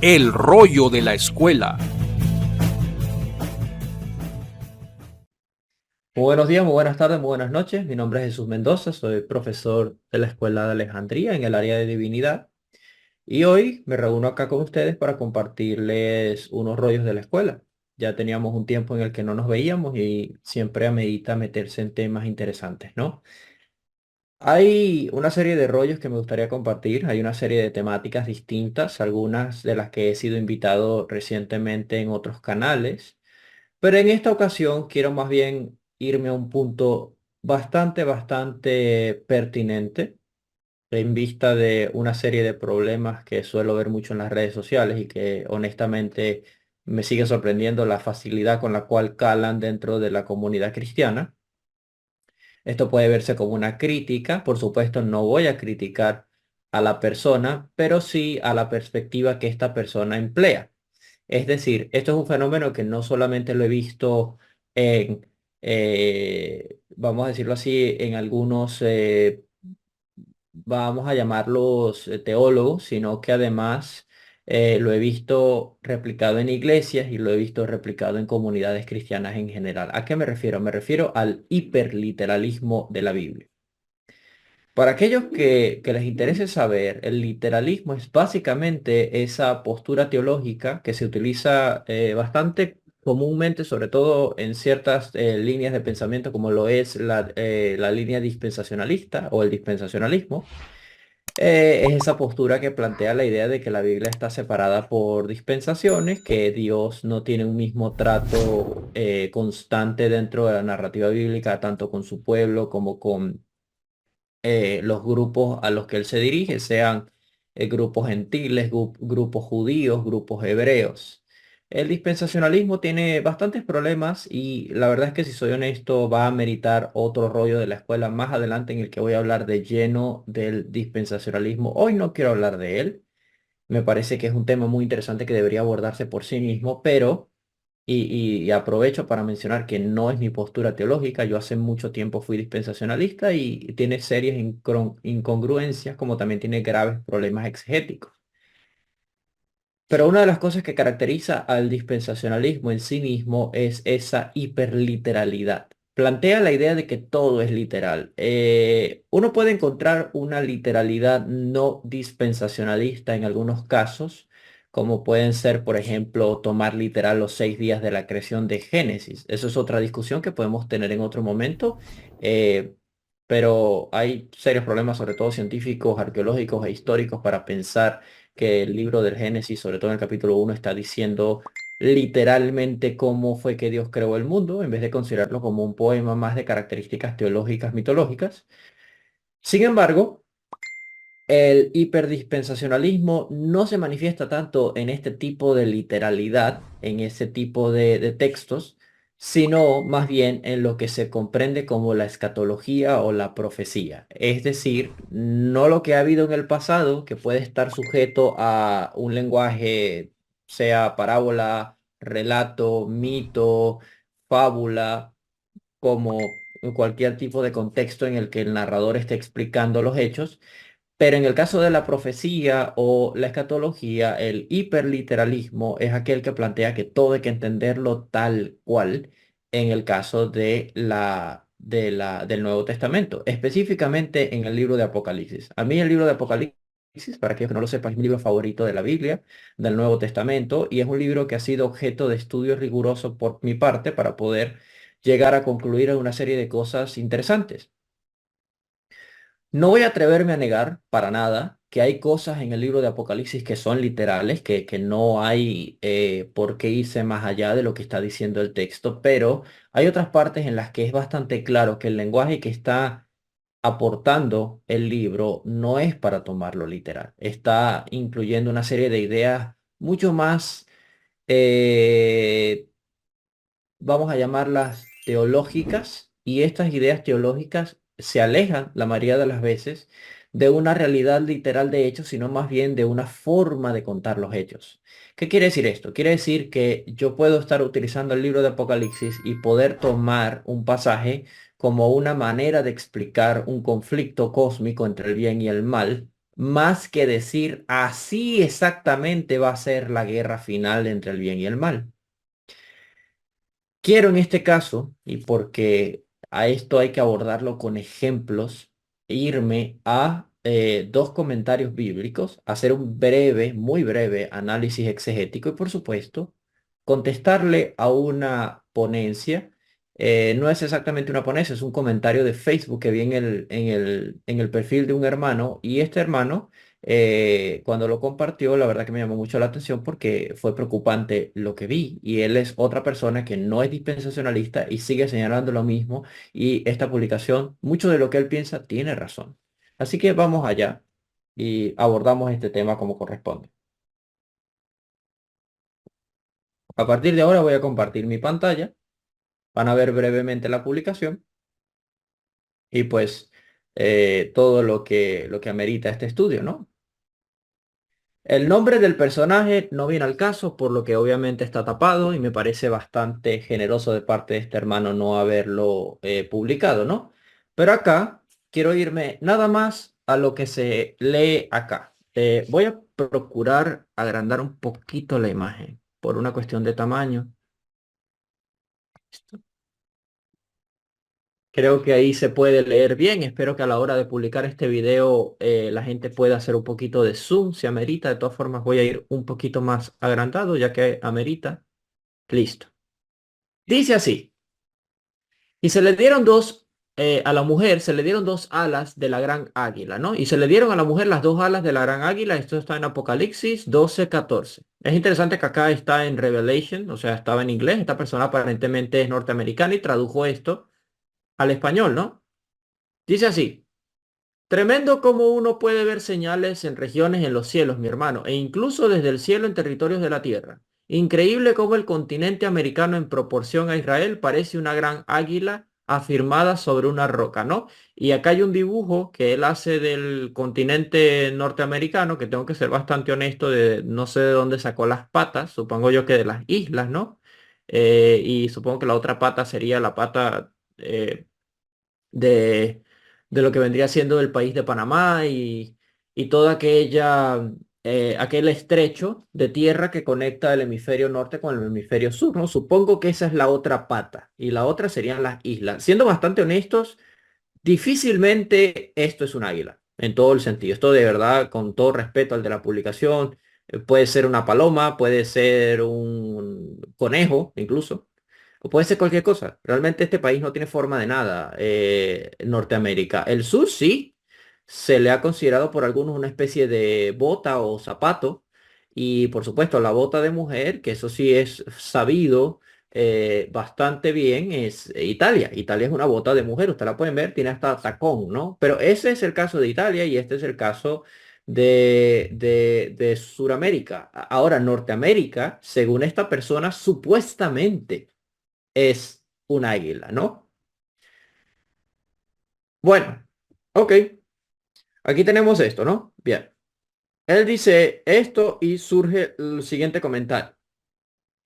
El rollo de la escuela. Muy buenos días, muy buenas tardes, muy buenas noches. Mi nombre es Jesús Mendoza, soy profesor de la Escuela de Alejandría en el área de Divinidad y hoy me reúno acá con ustedes para compartirles unos rollos de la escuela. Ya teníamos un tiempo en el que no nos veíamos y siempre amerita meterse en temas interesantes, ¿no? Hay una serie de rollos que me gustaría compartir, hay una serie de temáticas distintas, algunas de las que he sido invitado recientemente en otros canales. Pero en esta ocasión quiero más bien irme a un punto bastante pertinente en vista de una serie de problemas que suelo ver mucho en las redes sociales y que honestamente me sigue sorprendiendo la facilidad con la cual calan dentro de la comunidad cristiana. Esto puede verse como una crítica, por supuesto no voy a criticar a la persona, pero sí a la perspectiva que esta persona emplea. Es decir, esto es un fenómeno que no solamente lo he visto en, vamos a decirlo así, en algunos, vamos a llamarlos teólogos, sino que además lo he visto replicado en iglesias y lo he visto replicado en comunidades cristianas en general. ¿A qué me refiero? Me refiero al hiperliteralismo de la Biblia. Para aquellos que les interese saber, el literalismo es básicamente esa postura teológica que se utiliza bastante comúnmente, sobre todo en ciertas líneas de pensamiento, como lo es la línea dispensacionalista o el dispensacionalismo. Es esa postura que plantea la idea de que la Biblia está separada por dispensaciones, que Dios no tiene un mismo trato constante dentro de la narrativa bíblica, tanto con su pueblo como con los grupos a los que él se dirige, sean grupos gentiles, grupos judíos, grupos hebreos. El dispensacionalismo tiene bastantes problemas y la verdad es que si soy honesto va a meritar otro rollo de la escuela más adelante en el que voy a hablar de lleno del dispensacionalismo. Hoy no quiero hablar de él, me parece que es un tema muy interesante que debería abordarse por sí mismo, pero y aprovecho para mencionar que no es mi postura teológica. Yo hace mucho tiempo fui dispensacionalista y tiene serias incongruencias, como también tiene graves problemas exegéticos. Pero una de las cosas que caracteriza al dispensacionalismo en sí mismo es esa hiperliteralidad. Plantea la idea de que todo es literal. Uno puede encontrar una literalidad no dispensacionalista en algunos casos, como pueden ser, por ejemplo, tomar literal los 6 días de la creación de Génesis. Eso es otra discusión que podemos tener en otro momento. eh, pero hay serios problemas, sobre todo científicos, arqueológicos e históricos, para pensar que el libro del Génesis, sobre todo en el capítulo 1, está diciendo literalmente cómo fue que Dios creó el mundo, en vez de considerarlo como un poema más de características teológicas, mitológicas. Sin embargo, el hiperdispensacionalismo no se manifiesta tanto en este tipo de literalidad, en ese tipo de textos, sino más bien en lo que se comprende como la escatología o la profecía. Es decir, no lo que ha habido en el pasado, que puede estar sujeto a un lenguaje, sea parábola, relato, mito, fábula, como cualquier tipo de contexto en el que el narrador esté explicando los hechos, pero en el caso de la profecía o la escatología, el hiperliteralismo es aquel que plantea que todo hay que entenderlo tal cual en el caso del Nuevo Testamento, específicamente en el libro de Apocalipsis. A mí el libro de Apocalipsis, para aquellos que no lo sepan, es mi libro favorito de la Biblia, del Nuevo Testamento, y es un libro que ha sido objeto de estudio riguroso por mi parte para poder llegar a concluir una serie de cosas interesantes. No voy a atreverme a negar para nada que hay cosas en el libro de Apocalipsis que son literales, que no hay por qué irse más allá de lo que está diciendo el texto, pero hay otras partes en las que es bastante claro que el lenguaje que está aportando el libro no es para tomarlo literal. Está incluyendo una serie de ideas mucho más, eh, vamos a llamarlas teológicas, y estas ideas teológicas se alejan la mayoría de las veces de una realidad literal de hechos, sino más bien de una forma de contar los hechos. ¿Qué quiere decir esto? Quiere decir que yo puedo estar utilizando el libro de Apocalipsis y poder tomar un pasaje como una manera de explicar un conflicto cósmico entre el bien y el mal, más que decir así exactamente va a ser la guerra final entre el bien y el mal. Quiero en este caso, y porque a esto hay que abordarlo con ejemplos, irme a dos comentarios bíblicos, hacer un breve, muy breve análisis exegético y por supuesto contestarle a una ponencia. No es exactamente una ponencia, es un comentario de Facebook que vi en el perfil de un hermano y este hermano cuando lo compartió, la verdad que me llamó mucho la atención porque fue preocupante lo que vi. Y él es otra persona que no es dispensacionalista y sigue señalando lo mismo. Y esta publicación, mucho de lo que él piensa, tiene razón. Así que vamos allá y abordamos este tema como corresponde. A partir de ahora voy a compartir mi pantalla. Van a ver brevemente la publicación y pues todo lo que amerita este estudio, ¿no? El nombre del personaje no viene al caso, por lo que obviamente está tapado y me parece bastante generoso de parte de este hermano no haberlo publicado, ¿no? Pero acá quiero irme nada más a lo que se lee acá. Voy a procurar agrandar un poquito la imagen por una cuestión de tamaño. Creo que ahí se puede leer bien. Espero que a la hora de publicar este video la gente pueda hacer un poquito de zoom si amerita. De todas formas voy a ir un poquito más agrandado ya que amerita. Listo. Dice así. Y se le dieron a la mujer se le dieron dos alas de la gran águila, ¿no? Y se le dieron a la mujer las dos alas de la gran águila. Esto está en Apocalipsis 12:14. Es interesante que acá está en Revelation, o sea, estaba en inglés. Esta persona aparentemente es norteamericana y tradujo esto al español, ¿no? Dice así. Tremendo como uno puede ver señales en regiones en los cielos, mi hermano, e incluso desde el cielo en territorios de la tierra. Increíble cómo el continente americano en proporción a Israel parece una gran águila afirmada sobre una roca, ¿no? Y acá hay un dibujo que él hace del continente norteamericano, que tengo que ser bastante honesto, no sé de dónde sacó las patas, supongo yo que de las islas, ¿no? Y supongo que la otra pata sería la pata de, de lo que vendría siendo el país de Panamá y toda aquel estrecho de tierra que conecta el hemisferio norte con el hemisferio sur, ¿no? Supongo que esa es la otra pata y la otra serían las islas. Siendo bastante honestos, difícilmente esto es un águila, en todo el sentido. Esto de verdad, con todo respeto al de la publicación, puede ser una paloma, puede ser un conejo incluso. O puede ser cualquier cosa. Realmente este país no tiene forma de nada. Norteamérica. El sur sí. Se le ha considerado por algunos una especie de bota o zapato. Y por supuesto la bota de mujer, que eso sí es sabido bastante bien, es Italia. Italia es una bota de mujer. Ustedes la pueden ver, tiene hasta tacón, ¿no? Pero ese es el caso de Italia y este es el caso de Sudamérica. Ahora, Norteamérica, según esta persona, supuestamente es un águila, ¿no? Bueno, ok, aquí tenemos esto, ¿no? Bien. Él dice esto y surge el siguiente comentario.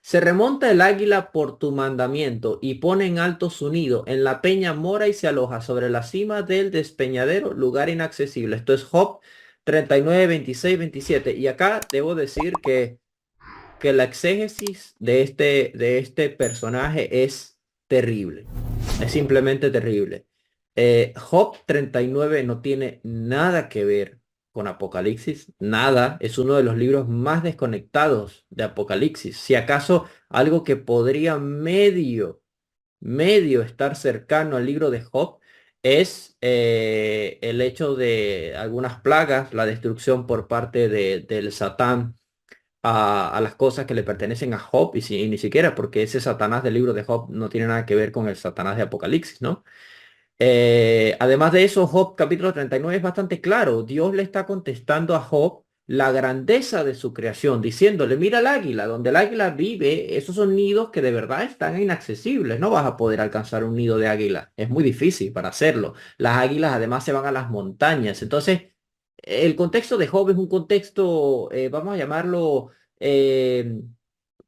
Se remonta el águila por tu mandamiento y pone en alto su nido. En la peña mora y se aloja sobre la cima del despeñadero, lugar inaccesible. Esto es Job 39, 26, 27. Y acá debo decir que la exégesis de este personaje es terrible. Es simplemente terrible. Job 39 no tiene nada que ver con Apocalipsis, nada. Es uno de los libros más desconectados de Apocalipsis. Si acaso algo que podría medio estar cercano al libro de Job es el hecho de algunas plagas, la destrucción por parte del Satán a las cosas que le pertenecen a Job y ni siquiera porque ese Satanás del libro de Job no tiene nada que ver con el Satanás de Apocalipsis, ¿no? Además de eso, Job capítulo 39 es bastante claro. Dios le está contestando a Job la grandeza de su creación, diciéndole, mira el águila, donde el águila vive, esos son nidos que de verdad están inaccesibles. No vas a poder alcanzar un nido de águila. Es muy difícil para hacerlo. Las águilas además se van a las montañas. Entonces, el contexto de Job es un contexto, vamos a llamarlo, eh,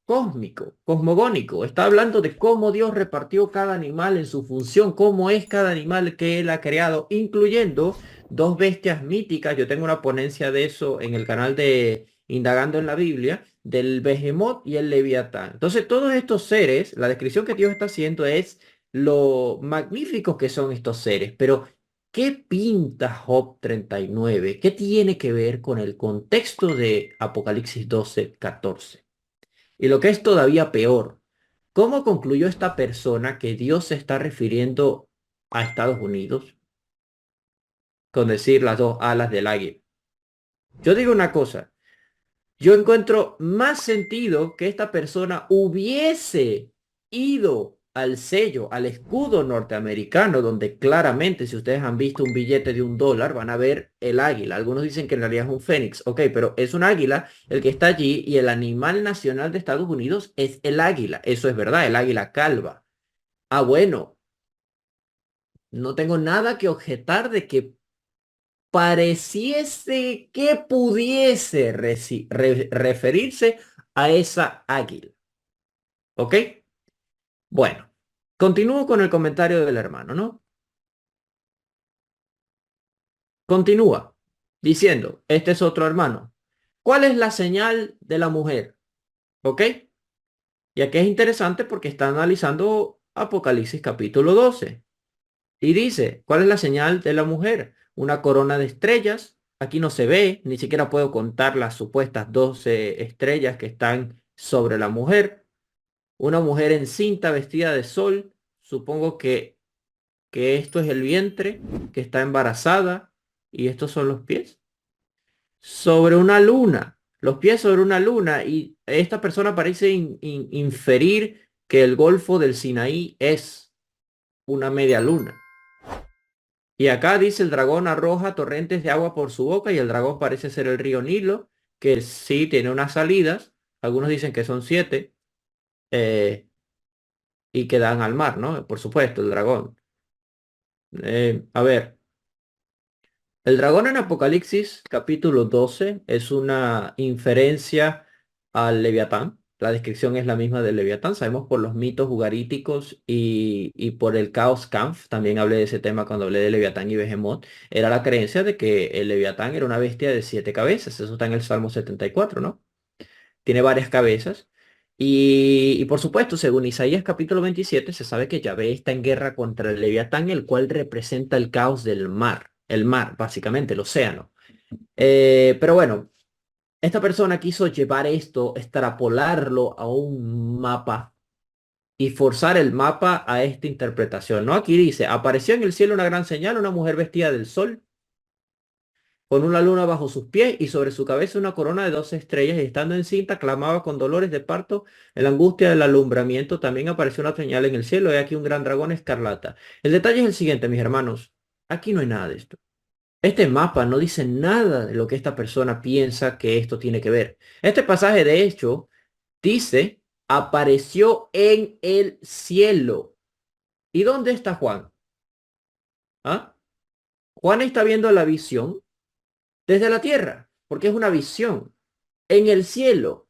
cósmico, cosmogónico. Está hablando de cómo Dios repartió cada animal en su función, cómo es cada animal que Él ha creado, incluyendo dos bestias míticas. Yo tengo una ponencia de eso en el canal de Indagando en la Biblia, del Behemoth y el Leviatán. Entonces, todos estos seres, la descripción que Dios está haciendo es lo magníficos que son estos seres, pero ¿qué pinta Job 39? ¿Qué tiene que ver con el contexto de Apocalipsis 12:14? Y lo que es todavía peor, ¿cómo concluyó esta persona que Dios se está refiriendo a Estados Unidos con decir las dos alas del águila? Yo digo una cosa, yo encuentro más sentido que esta persona hubiese ido al sello, al escudo norteamericano, donde claramente, si ustedes han visto un billete de $1, van a ver el águila. Algunos dicen que en realidad es un fénix. Ok, pero es un águila el que está allí y el animal nacional de Estados Unidos es el águila. Eso es verdad, el águila calva. Ah, bueno, no tengo nada que objetar de que pareciese que pudiese referirse a esa águila. ¿Ok? Bueno, continúo con el comentario del hermano, ¿no? Continúa diciendo, este es otro hermano. ¿Cuál es la señal de la mujer? ¿Ok? Y aquí es interesante porque está analizando Apocalipsis capítulo 12. Y dice, ¿cuál es la señal de la mujer? Una corona de estrellas. Aquí no se ve, ni siquiera puedo contar las supuestas 12 estrellas que están sobre la mujer. Una mujer encinta vestida de sol. Supongo que esto es el vientre, que está embarazada. Y estos son los pies. Sobre una luna. Los pies sobre una luna. Y esta persona parece inferir que el Golfo del Sinaí es una media luna. Y acá dice el dragón arroja torrentes de agua por su boca y el dragón parece ser el río Nilo, que sí tiene unas salidas. Algunos dicen que son 7 eh, y que dan al mar, ¿no? Por supuesto, el dragón. A ver, el dragón en Apocalipsis capítulo 12 es una inferencia al Leviatán. La descripción es la misma del Leviatán. Sabemos por los mitos ugaríticos y por el Caos Kampf. También hablé de ese tema cuando hablé de Leviatán y Behemoth. Era la creencia de que el Leviatán era una bestia de 7 cabezas. Eso está en el Salmo 74, ¿no? Tiene varias cabezas. Y por supuesto, según Isaías capítulo 27, se sabe que Yahvé está en guerra contra el Leviatán, el cual representa el caos del mar. El mar, básicamente, el océano. Pero bueno, esta persona quiso llevar esto, extrapolarlo a un mapa y forzar el mapa a esta interpretación, ¿no? Aquí dice, apareció en el cielo una gran señal, una mujer vestida del sol con una luna bajo sus pies y sobre su cabeza una corona de 12 estrellas, y estando encinta clamaba con dolores de parto en la angustia del alumbramiento. También apareció una señal en el cielo, he aquí un gran dragón escarlata. El detalle es el siguiente, mis hermanos, aquí no hay nada de esto. Este mapa no dice nada de lo que esta persona piensa que esto tiene que ver. Este pasaje, de hecho, dice, apareció en el cielo. ¿Y dónde está Juan? ¿Ah? Juan está viendo la visión desde la tierra, porque es una visión en el cielo,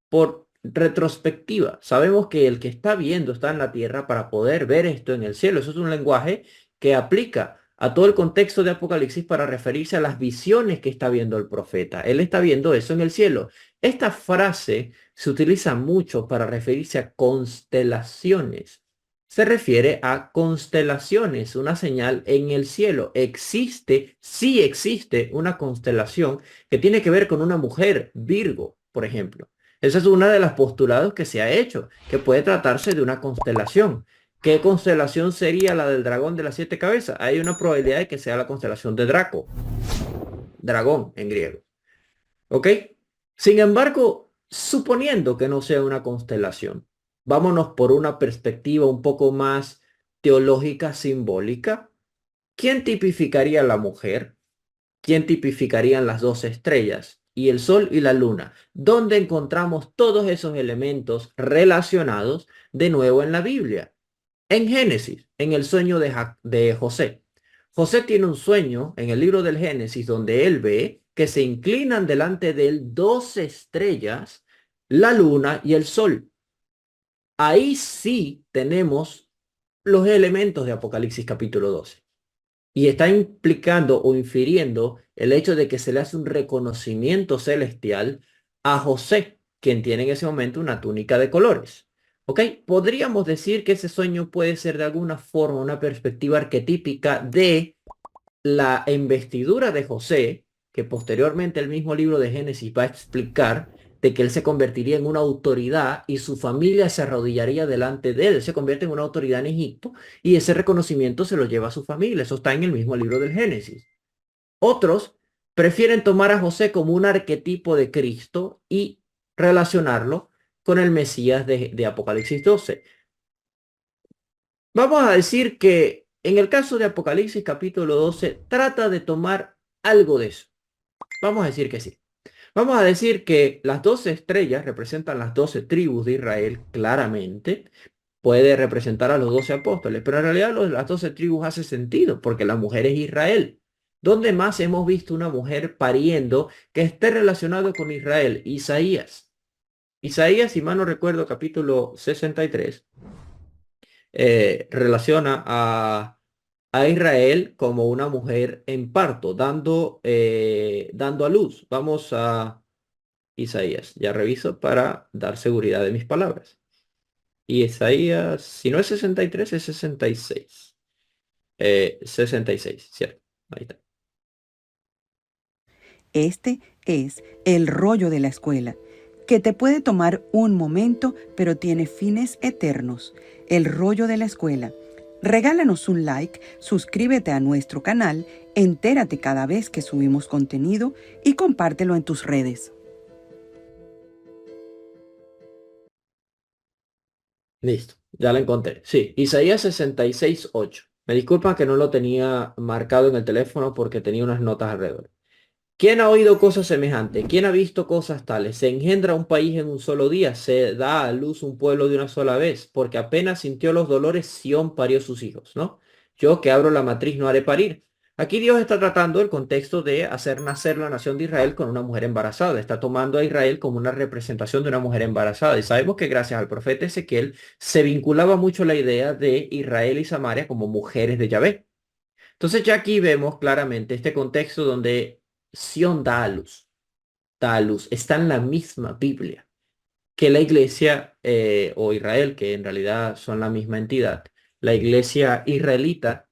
por retrospectiva. Sabemos que el que está viendo está en la tierra para poder ver esto en el cielo. Eso es un lenguaje que aplica a todo el contexto de Apocalipsis para referirse a las visiones que está viendo el profeta. Él está viendo eso en el cielo. Esta frase se utiliza mucho para referirse a constelaciones. Se refiere a constelaciones, una señal en el cielo. Existe, sí existe una constelación que tiene que ver con una mujer, Virgo, por ejemplo. Esa es una de las postulados que se ha hecho, que puede tratarse de una constelación. ¿Qué constelación sería la del dragón de las 7 cabezas? Hay una probabilidad de que sea la constelación de Draco, dragón en griego. ¿Ok? Sin embargo, suponiendo que no sea una constelación, vámonos por una perspectiva un poco más teológica, simbólica. ¿Quién tipificaría a la mujer? ¿Quién tipificarían las 12 estrellas? Y el sol y la luna. ¿Dónde encontramos todos esos elementos relacionados de nuevo en la Biblia? En Génesis, en el sueño de José. José tiene un sueño en el libro del Génesis donde él ve que se inclinan delante de él 12 estrellas, la luna y el sol. Ahí sí tenemos los elementos de Apocalipsis capítulo 12. Y está implicando o infiriendo el hecho de que se le hace un reconocimiento celestial a José, quien tiene en ese momento una túnica de colores. ¿Ok? Podríamos decir que ese sueño puede ser de alguna forma una perspectiva arquetípica de la investidura de José, que posteriormente el mismo libro de Génesis va a explicar de que él se convertiría en una autoridad y su familia se arrodillaría delante de él. Él se convierte en una autoridad en Egipto y ese reconocimiento se lo lleva a su familia. Eso está en el mismo libro del Génesis. Otros prefieren tomar a José como un arquetipo de Cristo y relacionarlo con el Mesías de Apocalipsis 12. Vamos a decir que en el caso de Apocalipsis capítulo 12 trata de tomar algo de eso. Vamos a decir que sí. Vamos a decir que las 12 estrellas representan las 12 tribus de Israel claramente. Puede representar a los 12 apóstoles, pero en realidad las 12 tribus hace sentido porque la mujer es Israel. ¿Dónde más hemos visto una mujer pariendo que esté relacionado con Israel? Isaías. Isaías, si mal no recuerdo, capítulo 63 relaciona a Israel como una mujer en parto, dando a luz. Vamos a Isaías. Ya reviso para dar seguridad de mis palabras. Y Isaías, si no es 63, es 66. 66, ¿cierto? Ahí está. Este es el rollo de la escuela, que te puede tomar un momento, pero tiene fines eternos. El rollo de la escuela. Regálanos un like, suscríbete a nuestro canal, entérate cada vez que subimos contenido y compártelo en tus redes. Listo, ya lo encontré. Sí, Isaías 66:8. Me disculpan que no lo tenía marcado en el teléfono porque tenía unas notas alrededor. ¿Quién ha oído cosas semejantes? ¿Quién ha visto cosas tales? Se engendra un país en un solo día, se da a luz un pueblo de una sola vez, porque apenas sintió los dolores, Sión parió sus hijos, ¿no? Yo que abro la matriz no haré parir. Aquí Dios está tratando el contexto de hacer nacer la nación de Israel con una mujer embarazada. Está tomando a Israel como una representación de una mujer embarazada. Y sabemos que gracias al profeta Ezequiel se vinculaba mucho la idea de Israel y Samaria como mujeres de Yahvé. Entonces ya aquí vemos claramente este contexto donde Sión da a luz, está en la misma Biblia que la iglesia o Israel, que en realidad son la misma entidad, la iglesia israelita,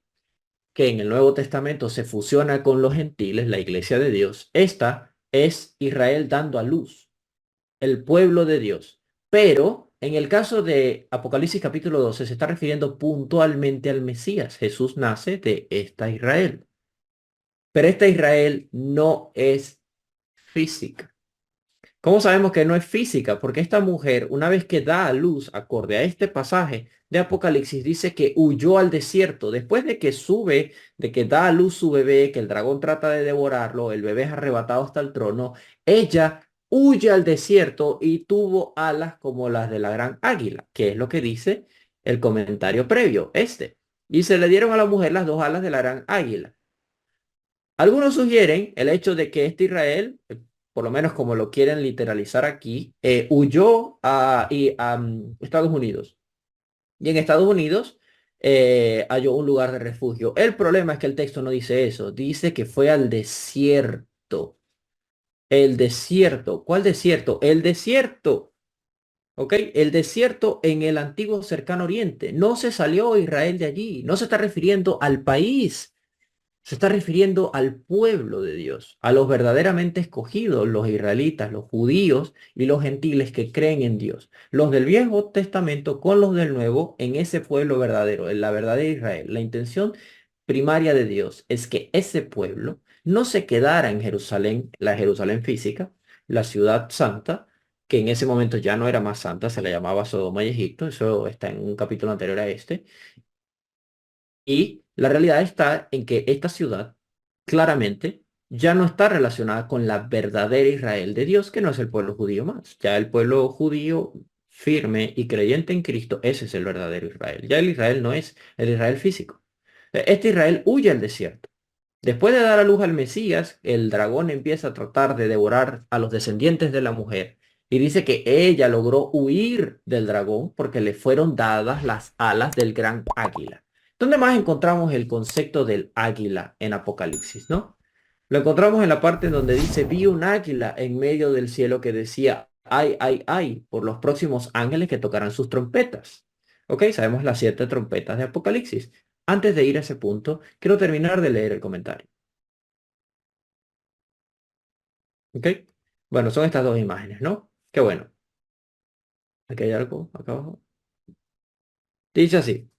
que en el Nuevo Testamento se fusiona con los gentiles, la iglesia de Dios, esta es Israel dando a luz, el pueblo de Dios. Pero en el caso de Apocalipsis capítulo 12 se está refiriendo puntualmente al Mesías. Jesús nace de esta Israel. Pero esta Israel no es física. ¿Cómo sabemos que no es física? Porque esta mujer, una vez que da a luz, acorde a este pasaje de Apocalipsis, dice que huyó al desierto. Después de que sube, de que da a luz su bebé, que el dragón trata de devorarlo, el bebé es arrebatado hasta el trono, ella huye al desierto y tuvo alas como las de la gran águila, que es lo que dice el comentario previo, este. Y se le dieron a la mujer las dos alas de la gran águila. Algunos sugieren el hecho de que este Israel, por lo menos como lo quieren literalizar aquí, huyó a Estados Unidos. Y en Estados Unidos halló un lugar de refugio. El problema es que el texto no dice eso. Dice que fue al desierto. El desierto. ¿Cuál desierto? El desierto. ¿Ok? El desierto en el antiguo cercano oriente. No se salió Israel de allí. No se está refiriendo al país. Se está refiriendo al pueblo de Dios, a los verdaderamente escogidos, los israelitas, los judíos y los gentiles que creen en Dios. Los del Viejo Testamento con los del Nuevo en ese pueblo verdadero, en la verdadera Israel. La intención primaria de Dios es que ese pueblo no se quedara en Jerusalén, la Jerusalén física, la ciudad santa, que en ese momento ya no era más santa, se le llamaba Sodoma y Egipto, eso está en un capítulo anterior a este. Y la realidad está en que esta ciudad claramente ya no está relacionada con la verdadera Israel de Dios, que no es el pueblo judío más. Ya el pueblo judío firme y creyente en Cristo, ese es el verdadero Israel. Ya el Israel no es el Israel físico. Este Israel huye al desierto. Después de dar a luz al Mesías, el dragón empieza a tratar de devorar a los descendientes de la mujer. Y dice que ella logró huir del dragón porque le fueron dadas las alas del gran águila. ¿Dónde más encontramos el concepto del águila en Apocalipsis, no? Lo encontramos en la parte en donde dice, vi un águila en medio del cielo que decía, ay, ay, ay, por los próximos ángeles que tocarán sus trompetas. Ok, sabemos las 7 trompetas de Apocalipsis. Antes de ir a ese punto, quiero terminar de leer el comentario. Ok, bueno, son estas dos imágenes, ¿no? Qué bueno. Aquí hay algo, acá abajo. Dice así.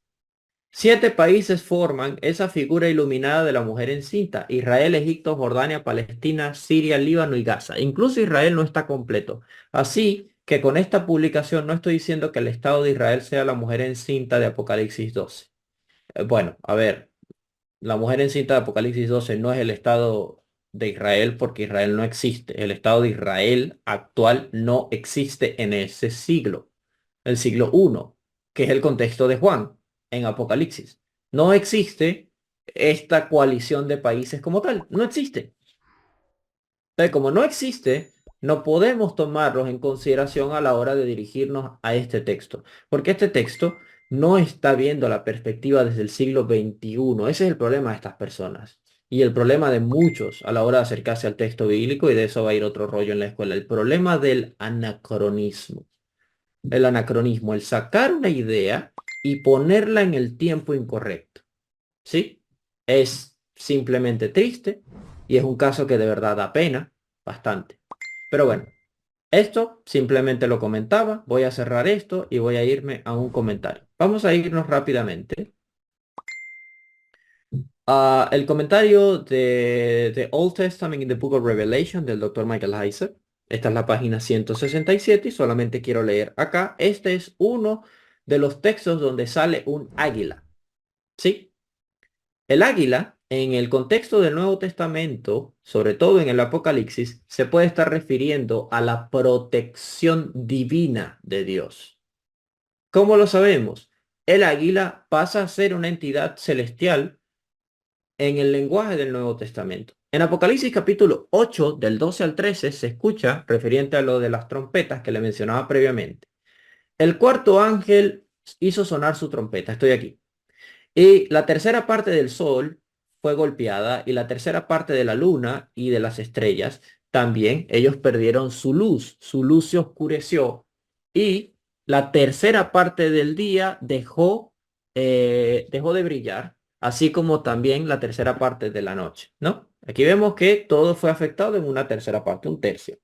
7 países forman esa figura iluminada de la mujer encinta. Israel, Egipto, Jordania, Palestina, Siria, Líbano y Gaza. Incluso Israel no está completo. Así que con esta publicación no estoy diciendo que el Estado de Israel sea la mujer encinta de Apocalipsis 12. Bueno, a ver, la mujer encinta de Apocalipsis 12 no es el Estado de Israel porque Israel no existe. El Estado de Israel actual no existe en ese siglo, el siglo I, que es el contexto de Juan en Apocalipsis. No existe esta coalición de países como tal, no existe. Entonces, como no existe, no podemos tomarlos en consideración a la hora de dirigirnos a este texto, porque este texto no está viendo la perspectiva desde el siglo XXI. Ese es el problema de estas personas. Y el problema de muchos a la hora de acercarse al texto bíblico, y de eso va a ir otro rollo en la escuela, el problema del anacronismo. El anacronismo, el sacar una idea y ponerla en el tiempo incorrecto. ¿Sí? Es simplemente triste y es un caso que de verdad da pena bastante. Pero bueno, esto simplemente lo comentaba. Voy a cerrar esto y voy a irme a un comentario. Vamos a irnos rápidamente a el comentario de The Old Testament in the Book of Revelation del Dr. Michael Heiser. Esta es la página 167 y solamente quiero leer acá. Este es uno de los textos donde sale un águila. ¿Sí? El águila, en el contexto del Nuevo Testamento, sobre todo en el Apocalipsis, se puede estar refiriendo a la protección divina de Dios. ¿Cómo lo sabemos? El águila pasa a ser una entidad celestial en el lenguaje del Nuevo Testamento. En Apocalipsis capítulo 8, del 12 al 13, se escucha, referente a lo de las trompetas que le mencionaba previamente. El cuarto ángel hizo sonar su trompeta. Estoy aquí. Y la tercera parte del sol fue golpeada y la tercera parte de la luna y de las estrellas también. Ellos perdieron su luz se oscureció y la tercera parte del día dejó de brillar, así como también la tercera parte de la noche, ¿no? Aquí vemos que todo fue afectado en una tercera parte, un tercio.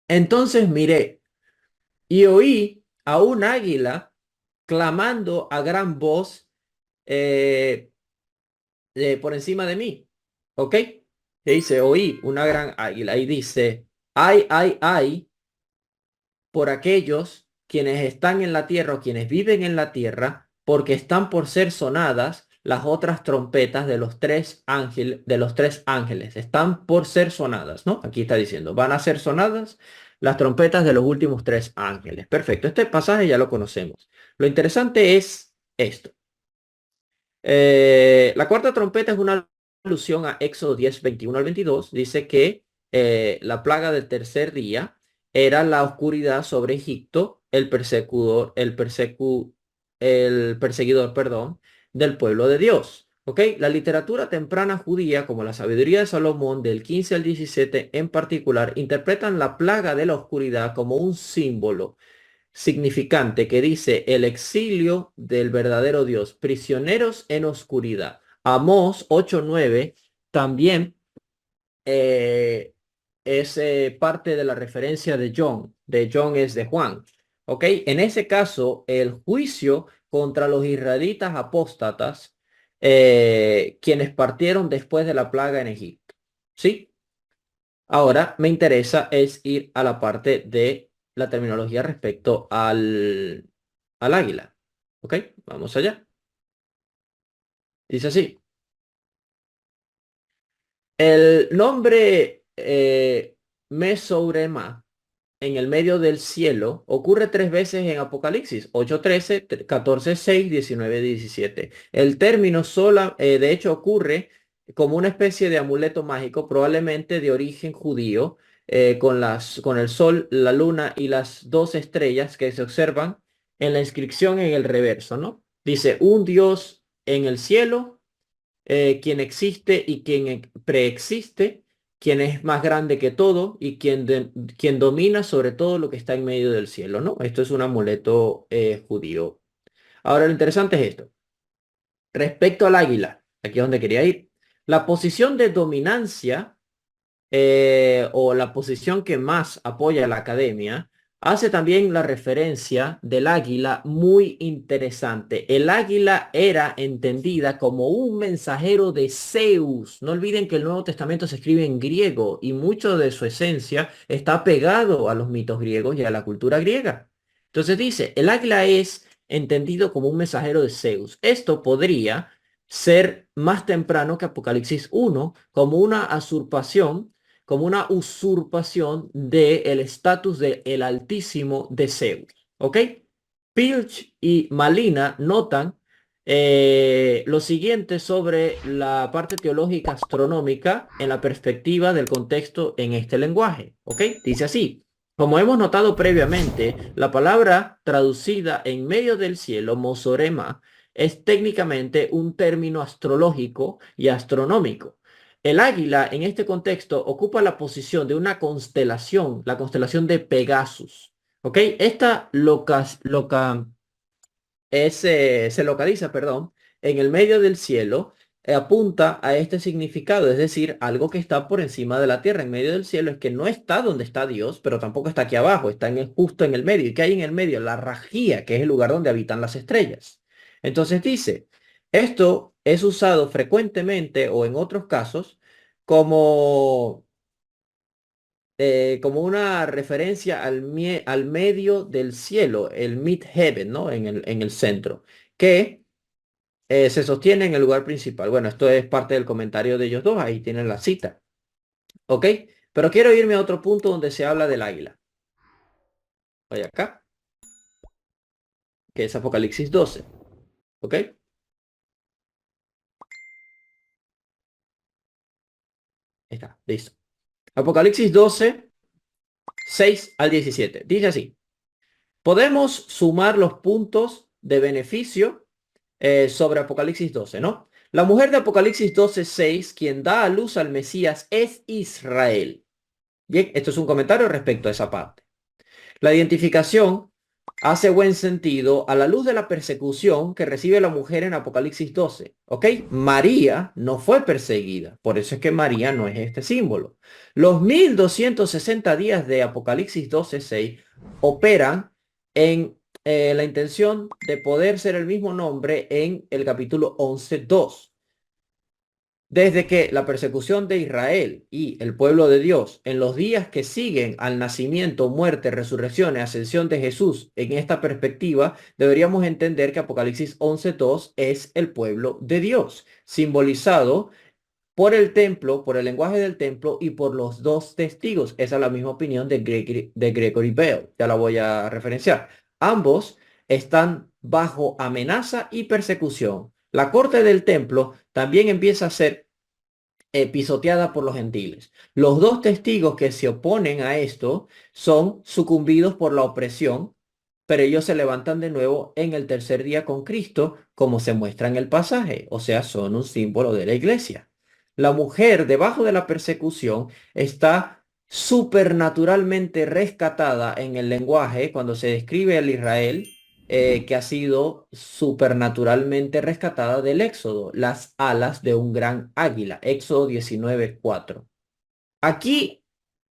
Entonces miré y oí a un águila clamando a gran voz eh, por encima de mí. ¿Ok? Y dice, oí una gran águila y dice, ay, ay, ay, por aquellos quienes están en la tierra o quienes viven en la tierra, porque están por ser sonadas las otras trompetas de los tres ángeles. Están por ser sonadas, ¿no? Aquí está diciendo, van a ser sonadas las trompetas de los últimos 3 ángeles. Perfecto, este pasaje ya lo conocemos. Lo interesante es esto. La cuarta trompeta es una alusión a Éxodo 10, 21 al 22. Dice que la plaga del tercer día era la oscuridad sobre Egipto, el perseguidor, perdón, del pueblo de Dios. ¿Ok? La literatura temprana judía, como la sabiduría de Salomón del 15 al 17 en particular, interpretan la plaga de la oscuridad como un símbolo significante que dice el exilio del verdadero Dios, prisioneros en oscuridad. Amós 8:9 también es parte de la referencia de John. De John es de Juan. ¿Ok? En ese caso, el juicio contra los israelitas apóstatas, quienes partieron después de la plaga en Egipto. ¿Sí? Ahora me interesa es ir a la parte de la terminología respecto al águila. ¿Ok? Vamos allá. Dice así. El nombre Mesourema en el medio del cielo ocurre 3 veces en Apocalipsis, 8:13, 14:6, 19:17. El término sola, de hecho, ocurre como una especie de amuleto mágico, probablemente de origen judío, con el sol, la luna y las 2 estrellas que se observan en la inscripción en el reverso, ¿no? Dice, un Dios en el cielo, quien existe y quien preexiste, quien es más grande que todo y quien domina sobre todo lo que está en medio del cielo, ¿no? Esto es un amuleto judío. Ahora lo interesante es esto. Respecto al águila, aquí es donde quería ir. La posición de dominancia o la posición que más apoya la academia, hace también la referencia del águila muy interesante. El águila era entendida como un mensajero de Zeus. No olviden que el Nuevo Testamento se escribe en griego y mucho de su esencia está pegado a los mitos griegos y a la cultura griega. Entonces dice, el águila es entendido como un mensajero de Zeus. Esto podría ser más temprano que Apocalipsis 1 como una usurpación del estatus de el Altísimo de Zeus. ¿Ok? Pilch y Malina notan lo siguiente sobre la parte teológica astronómica en la perspectiva del contexto en este lenguaje. ¿Ok? Dice así. Como hemos notado previamente, la palabra traducida en medio del cielo, mosorema, es técnicamente un término astrológico y astronómico. El águila en este contexto ocupa la posición de una constelación, la constelación de Pegasus. ¿Ok? Esta se localiza, perdón, en el medio del cielo, apunta a este significado, es decir, algo que está por encima de la tierra. En medio del cielo es que no está donde está Dios, pero tampoco está aquí abajo, está justo en el medio. ¿Y qué hay en el medio? La rajía, que es el lugar donde habitan las estrellas. Entonces dice, esto es usado frecuentemente o en otros casos como como una referencia al medio del cielo, el mid-heaven, ¿no? En el centro, que se sostiene en el lugar principal. Bueno, esto es parte del comentario de ellos dos, ahí tienen la cita, ¿ok? Pero quiero irme a otro punto donde se habla del águila. Voy acá, que es Apocalipsis 12, ¿ok? Está, listo. Apocalipsis 12, 6 al 17. Dice así. Podemos sumar los puntos de beneficio sobre Apocalipsis 12, ¿no? La mujer de Apocalipsis 12:6, quien da a luz al Mesías, es Israel. Bien, esto es un comentario respecto a esa parte. La identificación hace buen sentido a la luz de la persecución que recibe la mujer en Apocalipsis 12. ¿Ok? María no fue perseguida. Por eso es que María no es este símbolo. Los 1260 días de Apocalipsis 12:6 operan en la intención de poder ser el mismo nombre en el capítulo 11:2. Desde que la persecución de Israel y el pueblo de Dios en los días que siguen al nacimiento, muerte, resurrección y ascensión de Jesús, en esta perspectiva, deberíamos entender que Apocalipsis 11:2 es el pueblo de Dios, simbolizado por el templo, por el lenguaje del templo y por los dos testigos. Esa es la misma opinión de Gregory Bell. Ya la voy a referenciar. Ambos están bajo amenaza y persecución. La corte del templo también empieza a ser pisoteada por los gentiles. Los dos testigos que se oponen a esto son sucumbidos por la opresión, pero ellos se levantan de nuevo en el tercer día con Cristo, como se muestra en el pasaje, o sea, son un símbolo de la iglesia. La mujer debajo de la persecución está supernaturalmente rescatada en el lenguaje cuando se describe al Israel que ha sido supernaturalmente rescatada del Éxodo, las alas de un gran águila, Éxodo 19:4. Aquí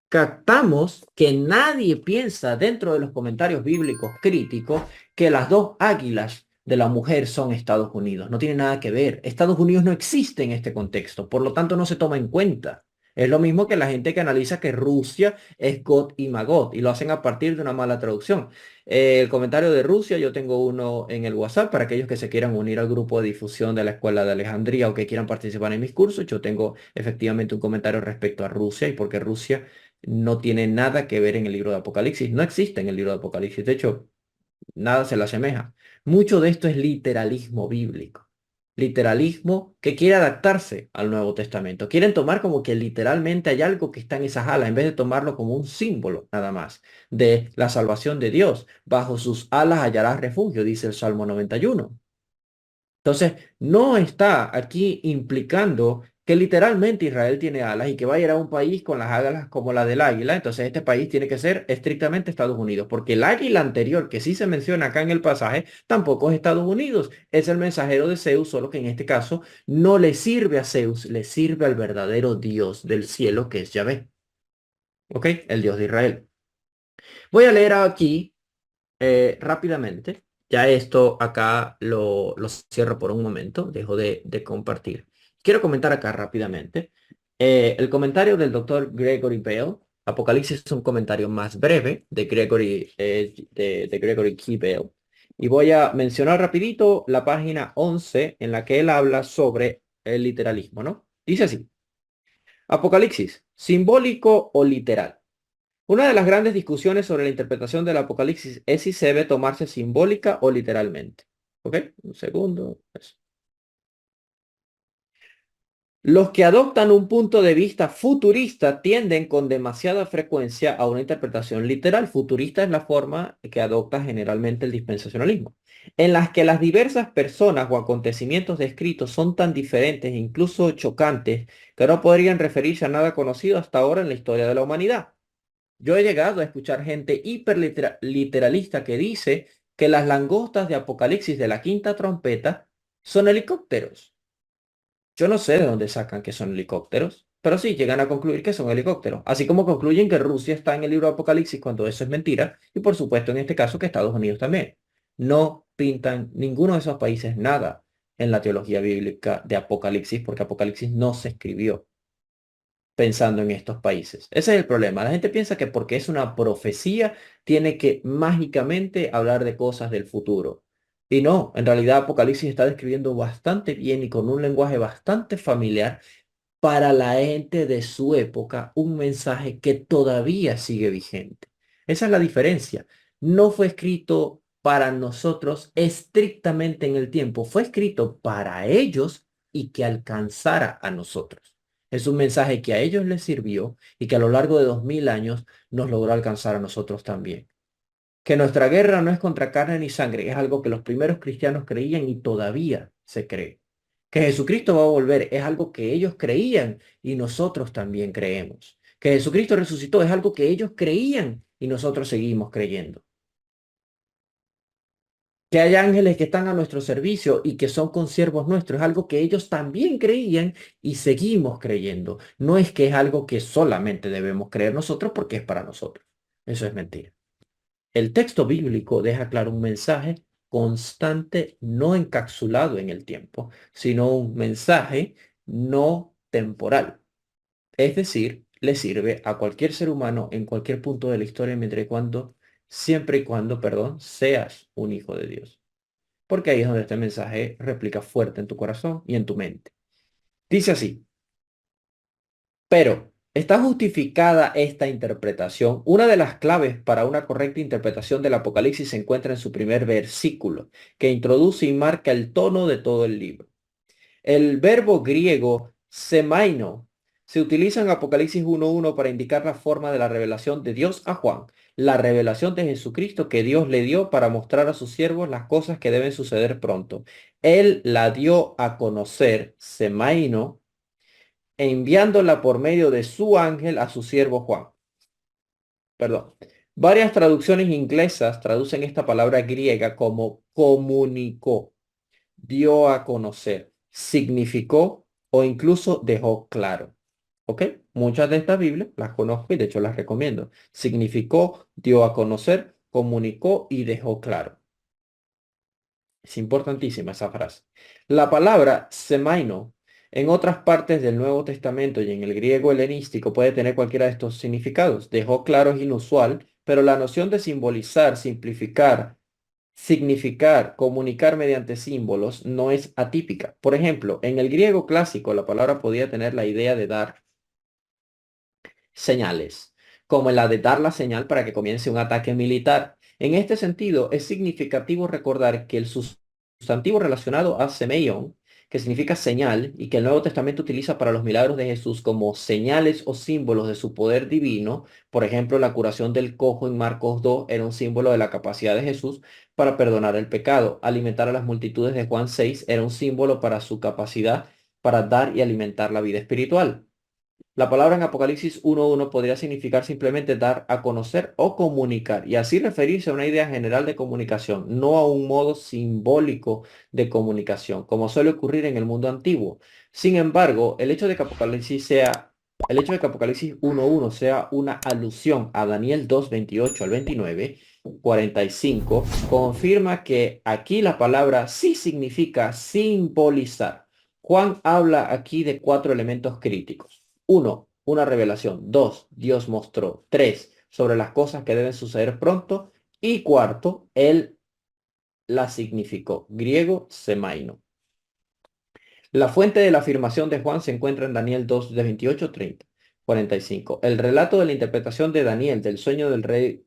captamos que nadie piensa dentro de los comentarios bíblicos críticos que las dos águilas de la mujer son Estados Unidos. No tiene nada que ver. Estados Unidos no existe en este contexto, por lo tanto no se toma en cuenta. Es lo mismo que la gente que analiza que Rusia es Gog y Magog y lo hacen a partir de una mala traducción. El comentario de Rusia, yo tengo uno en el WhatsApp para aquellos que se quieran unir al grupo de difusión de la Escuela de Alejandría o que quieran participar en mis cursos. Yo tengo efectivamente un comentario respecto a Rusia y porque Rusia no tiene nada que ver en el libro de Apocalipsis. No existe en el libro de Apocalipsis. De hecho, nada se le asemeja. Mucho de esto es literalismo bíblico. literalismo que quiere adaptarse al Nuevo Testamento. Quieren tomar como que literalmente hay algo que está en esas alas, en vez de tomarlo como un símbolo nada más de la salvación de Dios. Bajo sus alas hallarás refugio, dice el Salmo 91. Entonces, no está aquí implicando que literalmente Israel tiene alas y que va a ir a un país con las alas como la del águila. Entonces, este país tiene que ser estrictamente Estados Unidos, porque el águila anterior que sí se menciona acá en el pasaje tampoco es Estados Unidos. Es el mensajero de Zeus, solo que en este caso no le sirve a Zeus, le sirve al verdadero Dios del cielo, que es Yahvé. ¿Ok? El Dios de Israel. Voy a leer aquí rápidamente. Ya esto acá lo cierro por un momento, dejo de compartir. Quiero comentar acá rápidamente. El comentario del doctor Gregory Bale. Apocalipsis es un comentario más breve de Gregory K. Bale. Y voy a mencionar rapidito la página 11 en la que él habla sobre el literalismo, ¿no? Dice así. Apocalipsis, simbólico o literal. Una de las grandes discusiones sobre la interpretación del Apocalipsis es si se debe tomarse simbólica o literalmente. ¿Ok? Un segundo. Eso. Los que adoptan un punto de vista futurista tienden con demasiada frecuencia a una interpretación literal. Futurista es la forma que adopta generalmente el dispensacionalismo, en las que las diversas personas o acontecimientos descritos son tan diferentes e incluso chocantes que no podrían referirse a nada conocido hasta ahora en la historia de la humanidad. Yo he llegado a escuchar gente hiperliteralista que dice que las langostas de Apocalipsis de la quinta trompeta son helicópteros. Yo no sé de dónde sacan que son helicópteros, pero sí llegan a concluir que son helicópteros, así como concluyen que Rusia está en el libro de Apocalipsis cuando eso es mentira, y por supuesto en este caso que Estados Unidos también. No pintan ninguno de esos países nada en la teología bíblica de Apocalipsis, porque Apocalipsis no se escribió pensando en estos países. Ese es el problema. La gente piensa que porque es una profecía, tiene que mágicamente hablar de cosas del futuro. Y no, en realidad Apocalipsis está describiendo bastante bien y con un lenguaje bastante familiar para la gente de su época, un mensaje que todavía sigue vigente. Esa es la diferencia. No fue escrito para nosotros estrictamente en el tiempo, fue escrito para ellos y que alcanzara a nosotros. Es un mensaje que a ellos les sirvió y que a lo largo de 2000 años nos logró alcanzar a nosotros también. Que nuestra guerra no es contra carne ni sangre, es algo que los primeros cristianos creían y todavía se cree. Que Jesucristo va a volver es algo que ellos creían y nosotros también creemos. Que Jesucristo resucitó es algo que ellos creían y nosotros seguimos creyendo. Que hay ángeles que están a nuestro servicio y que son consiervos nuestros es algo que ellos también creían y seguimos creyendo. No es que es algo que solamente debemos creer nosotros porque es para nosotros. Eso es mentira. El texto bíblico deja claro un mensaje constante, no encapsulado en el tiempo, sino un mensaje no temporal. Es decir, le sirve a cualquier ser humano en cualquier punto de la historia siempre y cuando, perdón, seas un hijo de Dios. Porque ahí es donde este mensaje replica fuerte en tu corazón y en tu mente. Dice así. Pero, ¿está justificada esta interpretación? Una de las claves para una correcta interpretación del Apocalipsis se encuentra en su primer versículo, que introduce y marca el tono de todo el libro. El verbo griego semaino se utiliza en Apocalipsis 1:1 para indicar la forma de la revelación de Dios a Juan, la revelación de Jesucristo que Dios le dio para mostrar a sus siervos las cosas que deben suceder pronto. Él la dio a conocer, semaino, enviándola por medio de su ángel a su siervo Juan. Perdón. Varias traducciones inglesas traducen esta palabra griega como comunicó, dio a conocer, significó o incluso dejó claro. ¿Ok? Muchas de estas Biblias las conozco y de hecho las recomiendo. Significó, dio a conocer, comunicó y dejó claro. Es importantísima esa frase. La palabra semaino en otras partes del Nuevo Testamento y en el griego helenístico puede tener cualquiera de estos significados. Dejó claro es inusual, pero la noción de simbolizar, simplificar, significar, comunicar mediante símbolos no es atípica. Por ejemplo, en el griego clásico la palabra podía tener la idea de dar señales, como la de dar la señal para que comience un ataque militar. En este sentido, es significativo recordar que el sustantivo relacionado a semeion, que significa señal y que el Nuevo Testamento utiliza para los milagros de Jesús como señales o símbolos de su poder divino. Por ejemplo, la curación del cojo en Marcos 2 era un símbolo de la capacidad de Jesús para perdonar el pecado. Alimentar a las multitudes de Juan 6 era un símbolo para su capacidad para dar y alimentar la vida espiritual. La palabra en Apocalipsis 1.1 podría significar simplemente dar a conocer o comunicar, y así referirse a una idea general de comunicación, no a un modo simbólico de comunicación, como suele ocurrir en el mundo antiguo. Sin embargo, el hecho de que Apocalipsis 1.1 sea una alusión a Daniel 2.28 al 29, 45, confirma que aquí la palabra sí significa simbolizar. Juan habla aquí de 4 elementos críticos. 1. Una revelación. 2. Dios mostró. 3. Sobre las cosas que deben suceder pronto. Y cuarto, él la significó. Griego, semaino. La fuente de la afirmación de Juan se encuentra en Daniel 2, de 28, 30, 45. El relato de la interpretación de Daniel del sueño del rey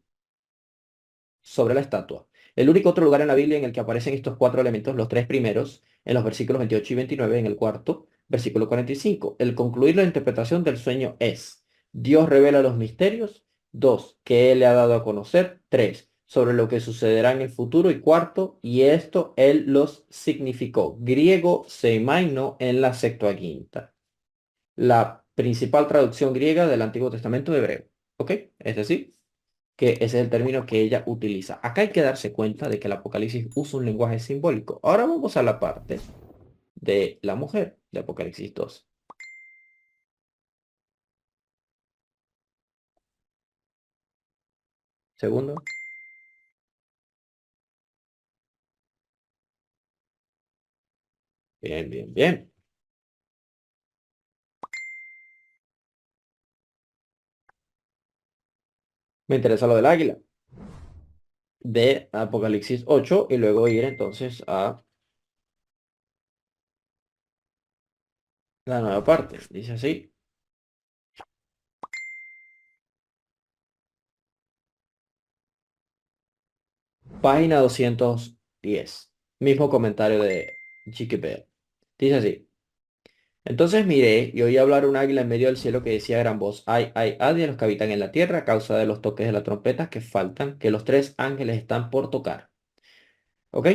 sobre la estatua. El único otro lugar en la Biblia en el que aparecen estos 4 elementos, los 3 primeros, en los versículos 28 y 29, en el cuarto, versículo 45. El concluir la interpretación del sueño es: Dios revela los misterios. 2. Que Él le ha dado a conocer. 3. Sobre lo que sucederá en el futuro. Y cuarto, y esto Él los significó. Griego, semaino, en la Septuaginta. La principal traducción griega del Antiguo Testamento hebreo. ¿Ok? Es decir, que ese es el término que ella utiliza. Acá hay que darse cuenta de que el Apocalipsis usa un lenguaje simbólico. Ahora vamos a la parte de la mujer de Apocalipsis 2. Segundo. Bien, bien, bien. Me interesa lo del águila de Apocalipsis 8 y luego ir entonces a la nueva parte. Dice así. Página 210. Mismo comentario de Chiquipeo. Dice así. Entonces miré y oí hablar un águila en medio del cielo que decía a gran voz: ay, ay, ay de los que habitan en la tierra a causa de los toques de las trompetas que faltan, que los 3 ángeles están por tocar. ¿Ok?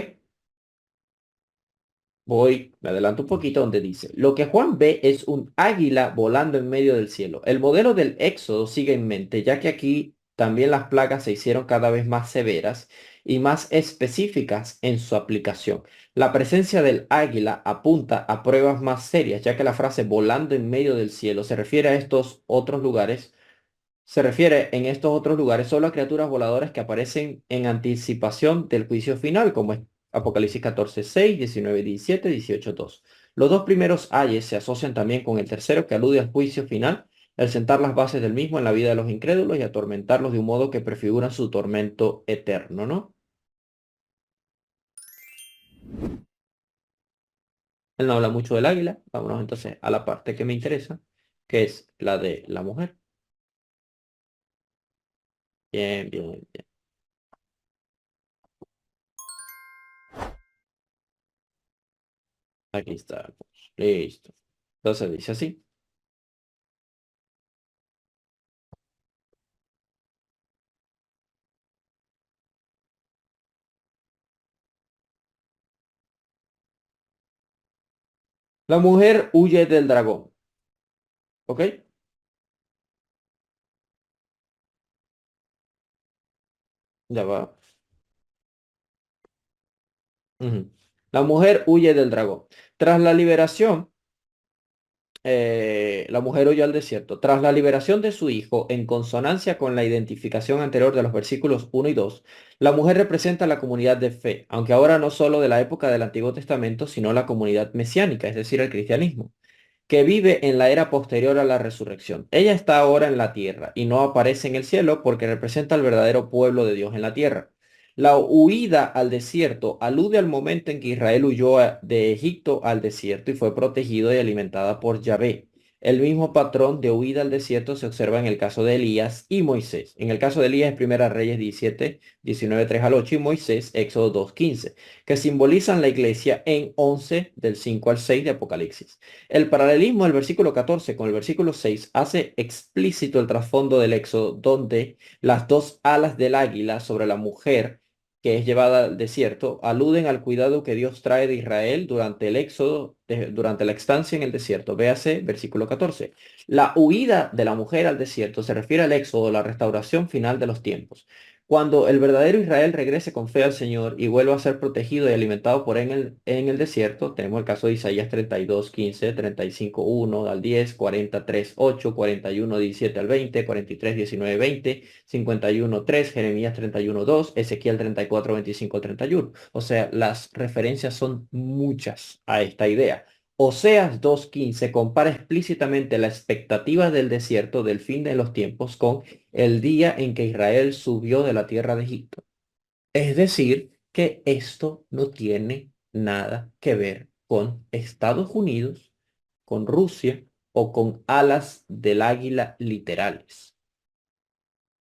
Me adelanto un poquito donde dice: lo que Juan ve es un águila volando en medio del cielo. El modelo del Éxodo sigue en mente, ya que aquí también las plagas se hicieron cada vez más severas y más específicas en su aplicación. La presencia del águila apunta a pruebas más serias, ya que la frase volando en medio del cielo se refiere en estos otros lugares solo a criaturas voladoras que aparecen en anticipación del juicio final, como es Apocalipsis 14:6, 19:17, 18:2. Los 2 primeros ayes se asocian también con el tercero, que alude al juicio final, el sentar las bases del mismo en la vida de los incrédulos y atormentarlos de un modo que prefiguran su tormento eterno, ¿no? Él no habla mucho del águila. Vámonos entonces a la parte que me interesa, que es la de la mujer. Bien, bien, bien. Aquí está. Listo. Entonces dice así. La mujer huye del dragón. ¿Ok? Ya va. Ujú. La mujer huye del dragón. Tras la liberación, la mujer huyó al desierto. Tras la liberación de su hijo, en consonancia con la identificación anterior de los versículos 1 y 2, la mujer representa la comunidad de fe, aunque ahora no solo de la época del Antiguo Testamento, sino la comunidad mesiánica, es decir, el cristianismo, que vive en la era posterior a la resurrección. Ella está ahora en la tierra y no aparece en el cielo porque representa al verdadero pueblo de Dios en la tierra. La huida al desierto alude al momento en que Israel huyó de Egipto al desierto y fue protegido y alimentada por Yahvé. El mismo patrón de huida al desierto se observa en el caso de Elías y Moisés. En el caso de Elías es Primera Reyes 17, 19, 3 al 8 y Moisés Éxodo 2, 15, que simbolizan la iglesia en 11 del 5 al 6 de Apocalipsis. El paralelismo del versículo 14 con el versículo 6 hace explícito el trasfondo del Éxodo, donde las dos alas del águila sobre la mujer que es llevada al desierto, aluden al cuidado que Dios trae de Israel durante el éxodo, durante la estancia en el desierto. Véase versículo 14. La huida de la mujer al desierto se refiere al éxodo, la restauración final de los tiempos. Cuando el verdadero Israel regrese con fe al Señor y vuelva a ser protegido y alimentado por él en el desierto, tenemos el caso de Isaías 32, 15, 35, 1 al 10, 43, 8, 41, 17 al 20, 43, 19, 20, 51, 3, Jeremías 31, 2, Ezequiel 34, 25 al 31. O sea, las referencias son muchas a esta idea. Oseas 2:15 compara explícitamente la expectativa del desierto del fin de los tiempos con el día en que Israel subió de la tierra de Egipto. Es decir, que esto no tiene nada que ver con Estados Unidos, con Rusia o con alas del águila literales.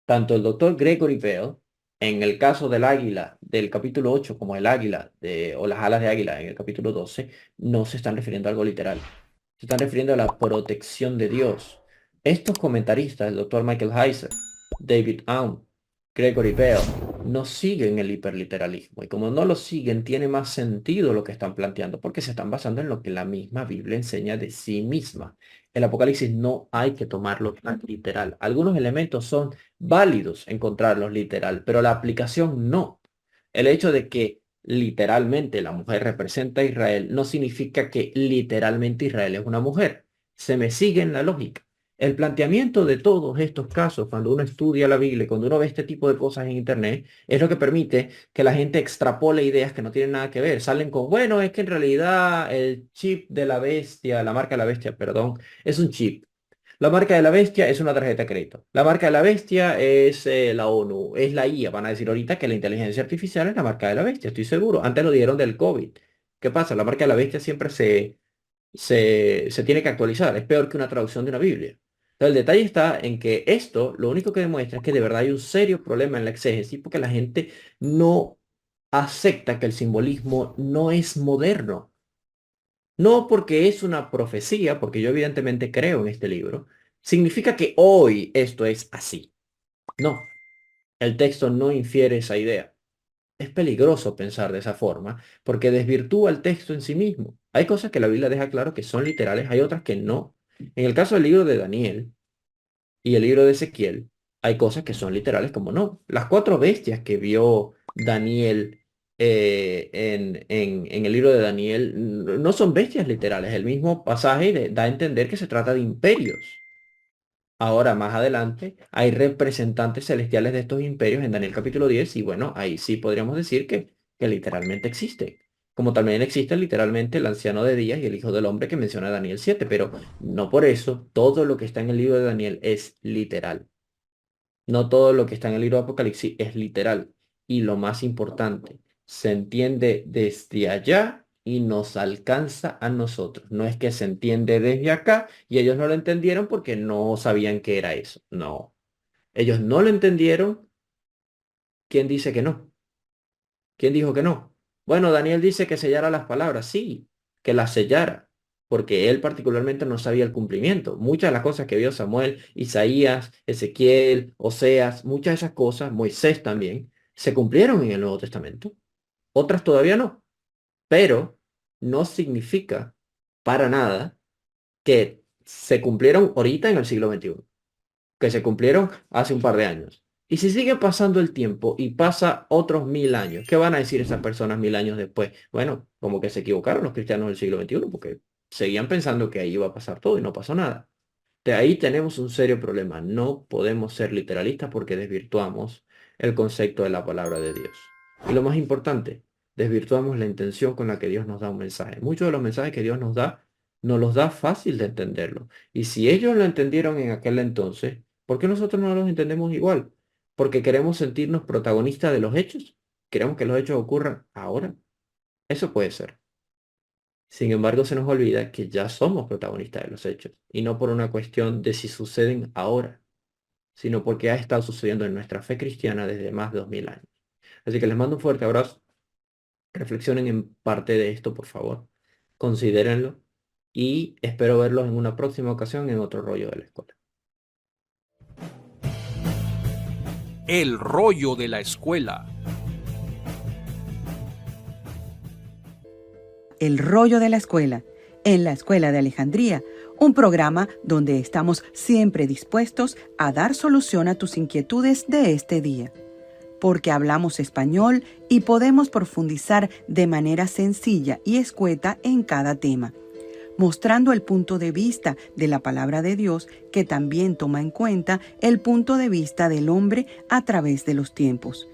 Tanto el doctor Gregory Bell, en el caso del águila del capítulo 8, como el águila o las alas de águila en el capítulo 12, no se están refiriendo a algo literal. Se están refiriendo a la protección de Dios. Estos comentaristas, el doctor Michael Heiser, David Aum, Gregory Bell, no siguen el hiperliteralismo. Y como no lo siguen, tiene más sentido lo que están planteando, porque se están basando en lo que la misma Biblia enseña de sí misma. El Apocalipsis no hay que tomarlo tan literal. Algunos elementos son válidos encontrarlos literal, pero la aplicación no. El hecho de que literalmente la mujer representa a Israel no significa que literalmente Israel es una mujer. Se me sigue en la lógica. El planteamiento de todos estos casos, cuando uno estudia la Biblia, cuando uno ve este tipo de cosas en Internet, es lo que permite que la gente extrapole ideas que no tienen nada que ver. Salen con, bueno, es que en realidad el chip de la bestia, la marca de la bestia, perdón, es un chip. La marca de la bestia es una tarjeta de crédito. La marca de la bestia es la ONU, es la IA. Van a decir ahorita que la inteligencia artificial es la marca de la bestia, estoy seguro. Antes lo dieron del COVID. ¿Qué pasa? La marca de la bestia siempre se tiene que actualizar. Es peor que una traducción de una Biblia. Entonces, el detalle está en que esto lo único que demuestra es que de verdad hay un serio problema en la exégesis porque la gente no acepta que el simbolismo no es moderno. No porque es una profecía, porque yo evidentemente creo en este libro, significa que hoy esto es así. No, el texto no infiere esa idea. Es peligroso pensar de esa forma porque desvirtúa el texto en sí mismo. Hay cosas que la Biblia deja claro que son literales, hay otras que no. En el caso del libro de Daniel y el libro de Ezequiel, hay cosas que son literales como no. Las cuatro bestias que vio Daniel en el libro de Daniel no son bestias literales. El mismo pasaje da a entender que se trata de imperios. Ahora, más adelante, hay representantes celestiales de estos imperios en Daniel capítulo 10 y bueno, ahí sí podríamos decir que literalmente existe. Como también existe literalmente el anciano de días y el hijo del hombre que menciona Daniel 7, pero no por eso todo lo que está en el libro de Daniel es literal. No todo lo que está en el libro de Apocalipsis es literal. Y lo más importante, se entiende desde allá y nos alcanza a nosotros. No es que se entiende desde acá y ellos no lo entendieron porque no sabían qué era eso. No. Ellos no lo entendieron. ¿Quién dice que no? ¿Quién dijo que no? Bueno, Daniel dice que sellara las palabras. Sí, que las sellara. Porque él particularmente no sabía el cumplimiento. Muchas de las cosas que vio Samuel, Isaías, Ezequiel, Oseas, muchas de esas cosas, Moisés también, se cumplieron en el Nuevo Testamento. Otras todavía no. Pero no significa para nada que se cumplieron ahorita en el siglo XXI, que se cumplieron hace un par de años. Y si sigue pasando el tiempo y pasa otros 1000 años, ¿qué van a decir esas personas 1000 años después? Bueno, como que se equivocaron los cristianos del siglo XXI porque seguían pensando que ahí iba a pasar todo y no pasó nada. De ahí tenemos un serio problema. No podemos ser literalistas porque desvirtuamos el concepto de la palabra de Dios. Y lo más importante, desvirtuamos la intención con la que Dios nos da un mensaje. Muchos de los mensajes que Dios nos los da fácil de entenderlo. Y si ellos lo entendieron en aquel entonces, ¿por qué nosotros no los entendemos igual? Porque queremos sentirnos protagonistas de los hechos. Queremos que los hechos ocurran ahora. Eso puede ser. Sin embargo, se nos olvida que ya somos protagonistas de los hechos, y no por una cuestión de si suceden ahora, sino porque ha estado sucediendo en nuestra fe cristiana desde más de 2000 años. Así que les mando un fuerte abrazo. Reflexionen en parte de esto, por favor. Considérenlo y espero verlos en una próxima ocasión en otro rollo de la escuela. El rollo de la escuela. El rollo de la escuela, en la Escuela de Alejandría, un programa donde estamos siempre dispuestos a dar solución a tus inquietudes de este día. Porque hablamos español y podemos profundizar de manera sencilla y escueta en cada tema, mostrando el punto de vista de la palabra de Dios que también toma en cuenta el punto de vista del hombre a través de los tiempos.